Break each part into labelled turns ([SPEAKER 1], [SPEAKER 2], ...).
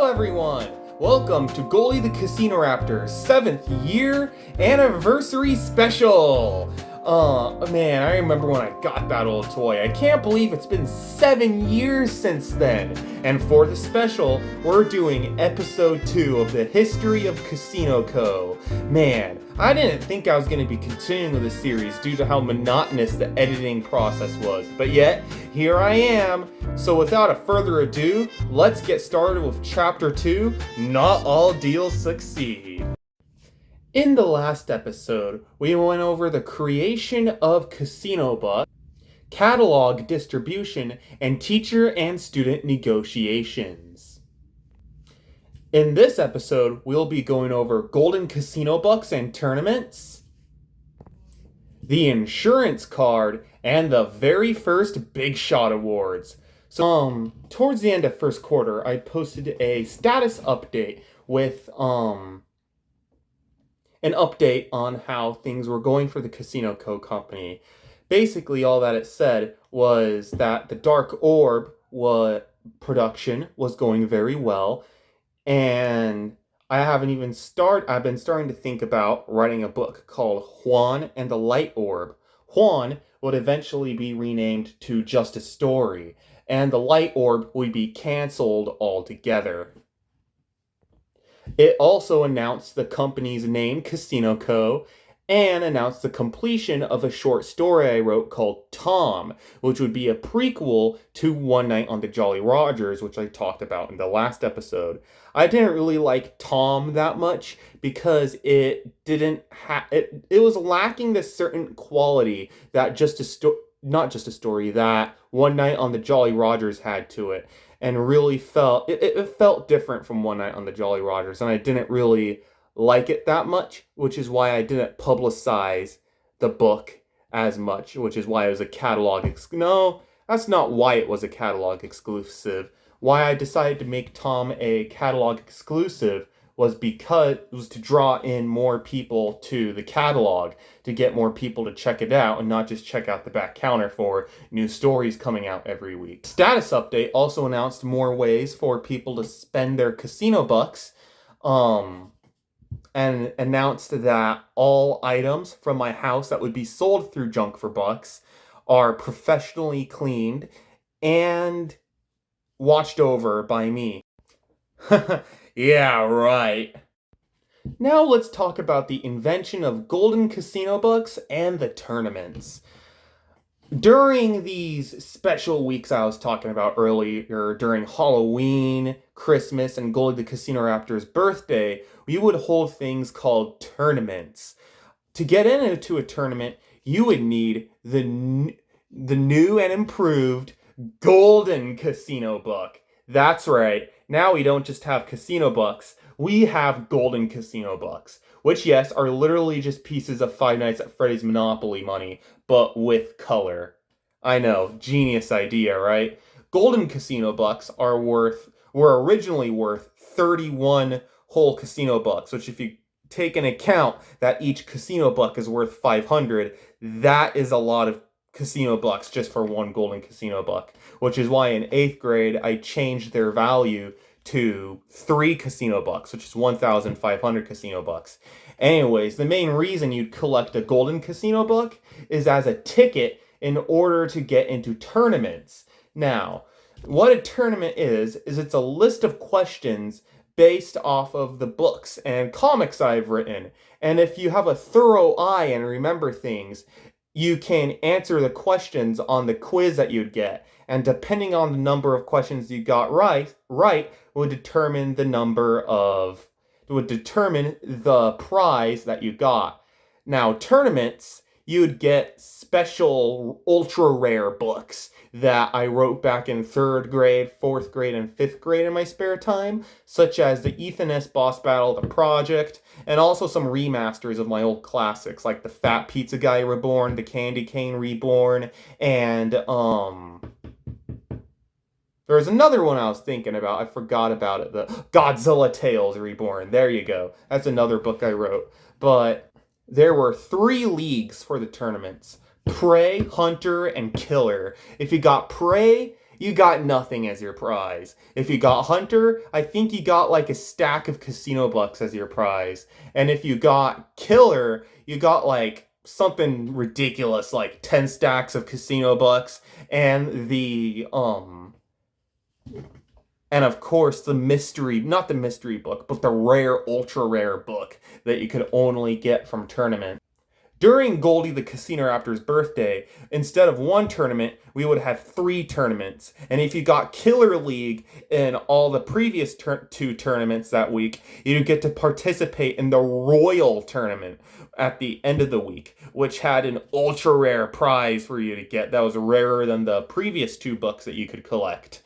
[SPEAKER 1] Hello everyone! Welcome to Goalie the Casino Raptor's 7th year anniversary special! Man, I remember when I got that old toy. I can't believe it's been 7 years since then. And for the special, we're doing episode 2 of the history of Casino Co. Man, I didn't think I was going to be continuing with the series due to how monotonous the editing process was. But yet, here I am. So without a further ado, let's get started with Chapter 2, Not All Deals Succeed. In the last episode, we went over the creation of Casino Bucks, catalog distribution, and teacher and student negotiations. In this episode, we'll be going over Golden Casino Bucks and tournaments, the insurance card, and the very first Big Shot Awards. So, towards the end of first quarter, I posted a status update with, an update on how things were going for the Casino Co. company. Basically, all that it said was that the Dark Orb production was going very well, and I've been starting to think about writing a book called Juan and the Light Orb. Juan would eventually be renamed to Just a Story, and the Light Orb would be canceled altogether. It also announced the company's name, Casino Co., and announced the completion of a short story I wrote called Tom, which would be a prequel to One Night on the Jolly Rogers, which I talked about in the last episode. I didn't really like Tom that much because it was lacking this certain quality that that One Night on the Jolly Rogers had to it, and really it felt different from One Night on the Jolly Rogers, and I didn't really like it that much, which is why I didn't publicize the book as much, which is why it was a catalog no, that's not why it was a catalog exclusive. Why I decided to make Tom a catalog exclusive was to draw in more people to the catalog, to get more people to check it out and not just check out the back counter for new stories coming out every week. Status update also announced more ways for people to spend their casino bucks, and announced that all items from my house that would be sold through Junk for Bucks are professionally cleaned and watched over by me. Yeah, right. Now let's talk about the invention of Golden Casino Bucks and the tournaments. During these special weeks I was talking about earlier, during Halloween, Christmas, and Goalie the Casino Raptor's birthday, we would hold things called tournaments. To get into a tournament, you would need the new and improved Golden Casino Buck. That's right. Now we don't just have Casino Bucks, we have Golden Casino Bucks, which, yes, are literally just pieces of Five Nights at Freddy's Monopoly money, but with color. I know, genius idea, right? Golden Casino Bucks were originally worth 31 whole Casino Bucks, which, if you take into account that each Casino Buck is worth 500, that is a lot of Casino Bucks just for one Golden Casino Buck, which is why in 8th grade I changed their value to 3 Casino Bucks, which is 1,500 Casino Bucks. Anyways, the main reason you'd collect a Golden Casino Buck is as a ticket in order to get into tournaments. Now, what a tournament is it's a list of questions based off of the books and comics I've written. And if you have a thorough eye and remember things, you can answer the questions on the quiz that you'd get. And depending on the number of questions you got right would determine the prize that you got. Now, tournaments, you'd get special ultra rare books that I wrote back in 3rd grade, 4th grade, and 5th grade in my spare time, such as the Ethan S. Boss Battle, The Project, and also some remasters of my old classics, like the Fat Pizza Guy Reborn, the Candy Cane Reborn, and, there was another one I was thinking about. I forgot about it. The Godzilla Tales Reborn. There you go. That's another book I wrote. But there were 3 leagues for the tournaments: Prey, Hunter, and Killer. If you got Prey, you got nothing as your prize. If you got Hunter, I think you got like a stack of casino bucks as your prize. And if you got Killer, you got like something ridiculous like 10 stacks of casino bucks and and of course the mystery, not the mystery book, but the rare, ultra rare book that you could only get from tournament. During Goldie the Casino Raptor's birthday, instead of one tournament, we would have 3 tournaments. And if you got Killer League in all the previous 2 tournaments that week, you'd get to participate in the Royal Tournament at the end of the week, which had an ultra rare prize for you to get that was rarer than the previous 2 books that you could collect.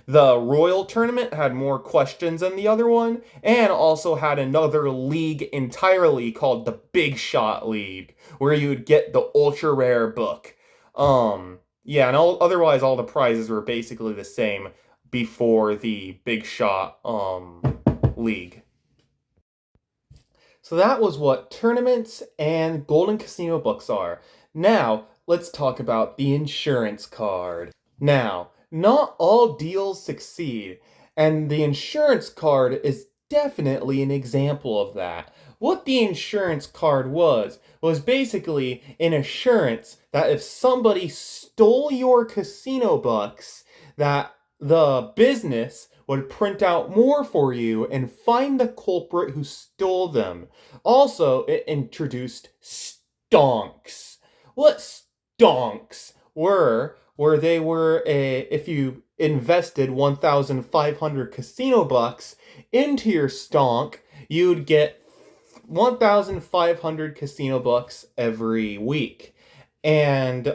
[SPEAKER 1] The Royal Tournament had more questions than the other one, and also had another league entirely called the Big Shot League, where you would get the ultra rare book. Yeah, and otherwise all the prizes were basically the same before the Big Shot league. So that was what tournaments and Golden Casino books are. Now, let's talk about the insurance card. Now, not all deals succeed, and the insurance card is definitely an example of that. What the insurance card was basically an assurance that if somebody stole your casino bucks, that the business would print out more for you and find the culprit who stole them. Also, it introduced stonks. What stonks where they were if you invested 1,500 casino bucks into your stonk, you'd get 1,500 casino bucks every week. And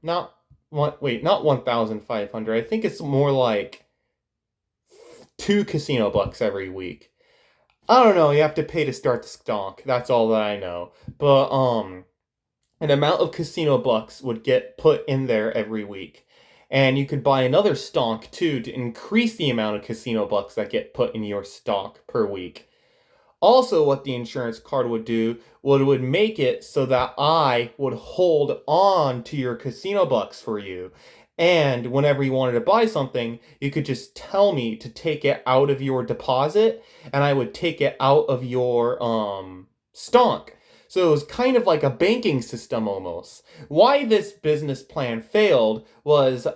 [SPEAKER 1] not 1,500. I think it's more like 2 casino bucks every week. I don't know, you have to pay to start the stonk. That's all that I know. But an amount of casino bucks would get put in there every week. And you could buy another stonk too to increase the amount of casino bucks that get put in your stock per week. Also, what the insurance card would do would make it so that I would hold on to your casino bucks for you. And whenever you wanted to buy something, you could just tell me to take it out of your deposit, and I would take it out of your stonk. So it was kind of like a banking system almost. Why this business plan failed was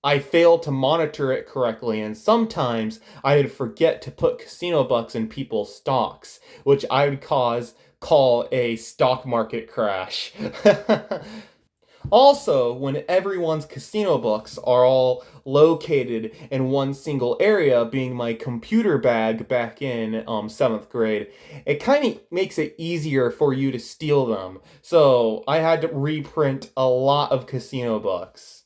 [SPEAKER 1] I failed to monitor it correctly, and sometimes I would forget to put casino bucks in people's stocks, which I would call a stock market crash. Also, when everyone's casino books are all located in one single area, being my computer bag back in 7th grade, it kind of makes it easier for you to steal them. So I had to reprint a lot of casino books.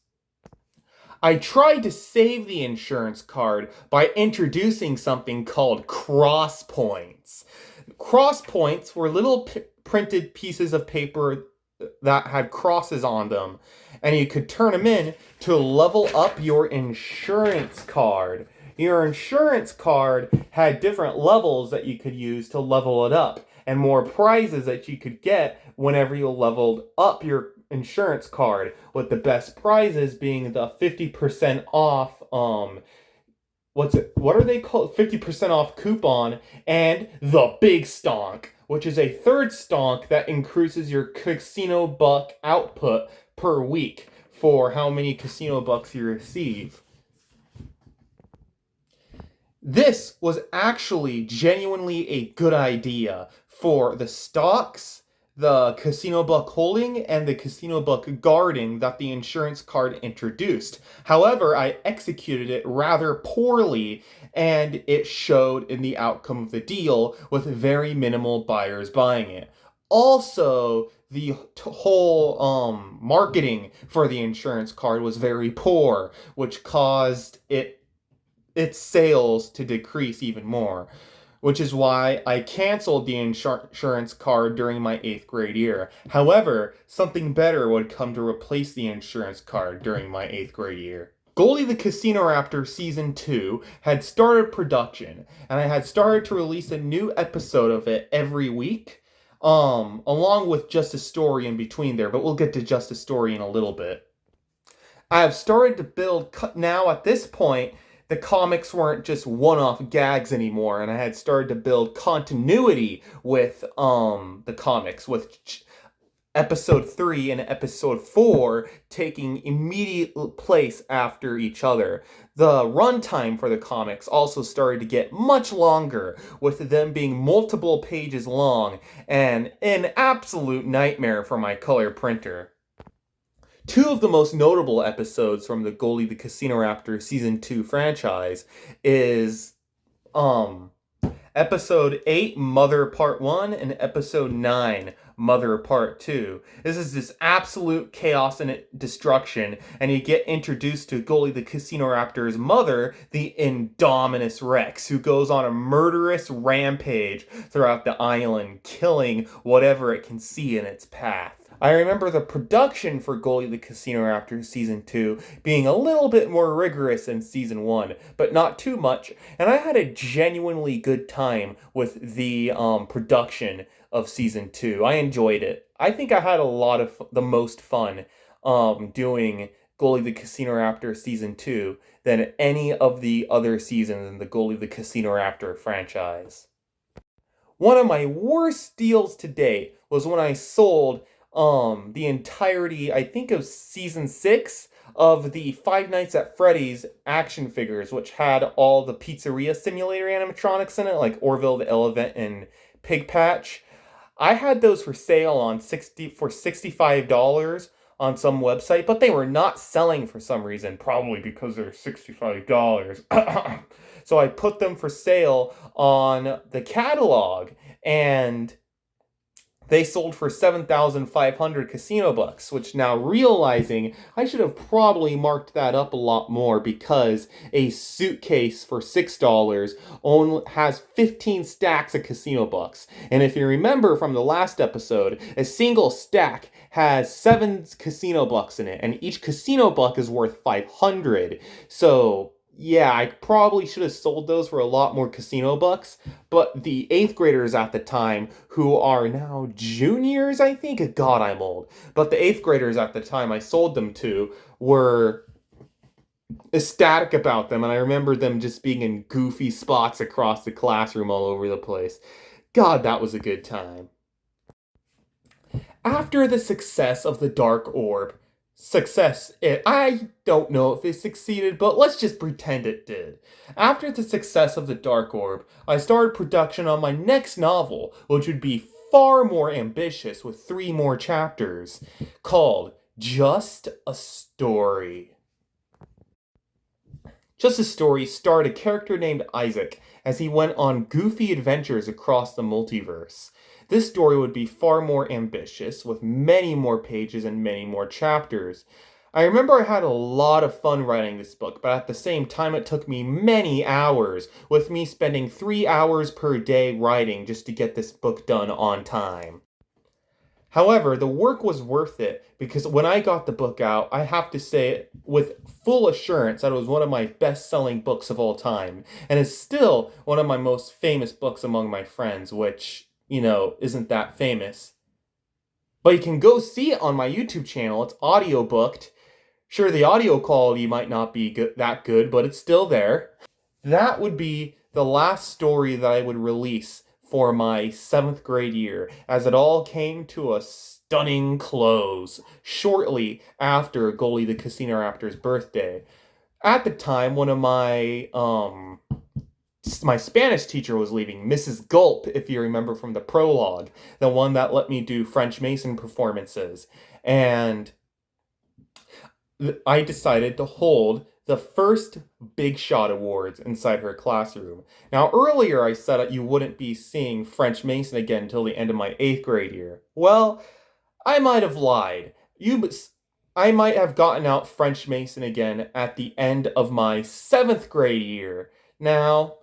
[SPEAKER 1] I tried to save the insurance card by introducing something called cross points. Cross points were little printed pieces of paper that had crosses on them, and you could turn them in to level up your insurance card. Your insurance card had different levels that you could use to level it up, and more prizes that you could get whenever you leveled up your insurance card, with the best prizes being the 50% off what are they called? 50% off coupon, and the big stonk, which is a third stonk that increases your casino buck output per week for how many casino bucks you receive. This was actually genuinely a good idea for the stocks, the casino buck holding, and the casino buck guarding that the insurance card introduced. However, I executed it rather poorly, and it showed in the outcome of the deal with very minimal buyers buying it. Also, the whole marketing for the insurance card was very poor, which caused its sales to decrease even more, which is why I canceled the insurance card during my 8th grade year. However, something better would come to replace the insurance card during my 8th grade year. Goldie the Casino Raptor Season 2 had started production, and I had started to release a new episode of it every week, along with just a story in between there, but we'll get to just a story in a little bit. I have started to build now at this point. The comics weren't just one-off gags anymore, and I had started to build continuity with the comics, with episode 3 and episode 4 taking immediate place after each other. The runtime for the comics also started to get much longer, with them being multiple pages long, and an absolute nightmare for my color printer. Two of the most notable episodes from the Goalie the Casino Raptor Season 2 franchise is um Episode 8, Mother Part 1, and Episode 9, Mother Part 2. This is just absolute chaos and destruction, and you get introduced to Goalie the Casino Raptor's mother, the Indominus Rex, who goes on a murderous rampage throughout the island, killing whatever it can see in its path. I remember the production for Goalie the Casino Raptor Season 2 being a little bit more rigorous than Season 1, but not too much, and I had a genuinely good time with the production of Season 2. I enjoyed it. I think I had a lot of the most fun doing Goalie the Casino Raptor Season 2 than any of the other seasons in the Goalie the Casino Raptor franchise. One of my worst deals to date was when I sold the entirety, I think, of season 6 of the Five Nights at Freddy's action figures, which had all the pizzeria simulator animatronics in it, like Orville the Elephant and Pig Patch. I had those for sale on $65 on some website, but they were not selling for some reason, probably because they're $65. So I put them for sale on the catalog, and they sold for 7,500 casino bucks, which, now realizing I should have probably marked that up a lot more, because a suitcase for $6 only has 15 stacks of casino bucks. And if you remember from the last episode, a single stack has 7 casino bucks in it, and each casino buck is worth 500. So yeah, I probably should have sold those for a lot more casino bucks, but the 8th graders at the time, who are now juniors, I think, God, I'm old, but the 8th graders at the time I sold them to were ecstatic about them, and I remember them just being in goofy spots across the classroom all over the place. God, that was a good time. After the success of the Dark Orb, I don't know if it succeeded, but let's just pretend it did. After the success of the Dark Orb, I started production on my next novel, which would be far more ambitious with 3 more chapters, called Just a Story. Just a Story starred a character named Isaac as he went on goofy adventures across the multiverse. This story would be far more ambitious, with many more pages and many more chapters. I remember I had a lot of fun writing this book, but at the same time it took me many hours, with me spending 3 hours per day writing just to get this book done on time. However, the work was worth it, because when I got the book out, I have to say with full assurance that it was one of my best-selling books of all time, and is still one of my most famous books among my friends, which, isn't that famous. But you can go see it on my YouTube channel. It's audiobooked. Sure, the audio quality might not be that good, but it's still there. That would be the last story that I would release for my 7th grade year, as it all came to a stunning close shortly after Goalie the Casino Raptor's birthday. At the time, one of my Spanish teacher was leaving, Mrs. Gulp, if you remember from the prologue, the one that let me do French Mason performances. And I decided to hold the first Big Shot Awards inside her classroom. Now, earlier I said that you wouldn't be seeing French Mason again until the end of my 8th grade year. Well, I might have lied. I might have gotten out French Mason again at the end of my 7th grade year. Now,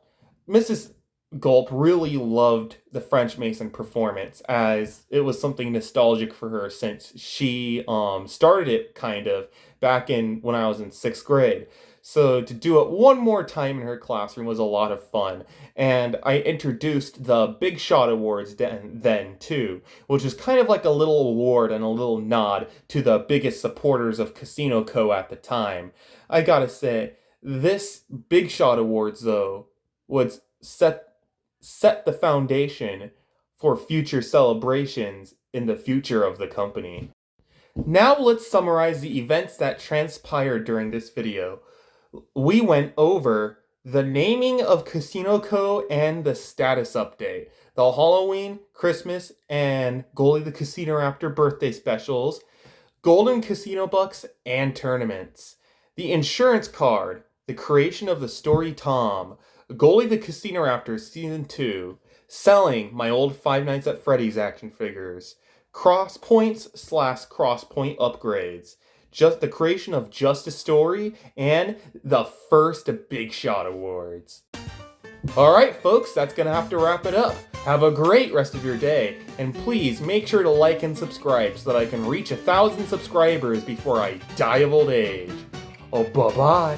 [SPEAKER 1] Mrs. Gulp really loved the French Mason performance, as it was something nostalgic for her, since she started it kind of back when I was in 6th grade. So to do it one more time in her classroom was a lot of fun. And I introduced the Big Shot Awards then too, which is kind of like a little award and a little nod to the biggest supporters of Casino Co. at the time. I gotta say, this Big Shot Awards though would set the foundation for future celebrations in the future of the company. Now let's summarize the events that transpired during this video. We went over the naming of Casino Co. and the status update, the Halloween, Christmas, and Goalie the Casino Raptor birthday specials, Golden Casino Bucks, and tournaments, the insurance card, the creation of the story Tom, Goalie the Casino Raptor Season 2, selling my old Five Nights at Freddy's action figures, cross points / cross point upgrades, just the creation of Just a Story, and the first Big Shot Awards. Alright folks, that's gonna have to wrap it up. Have a great rest of your day, and please make sure to like and subscribe so that I can reach 1,000 subscribers before I die of old age. Oh, bye-bye.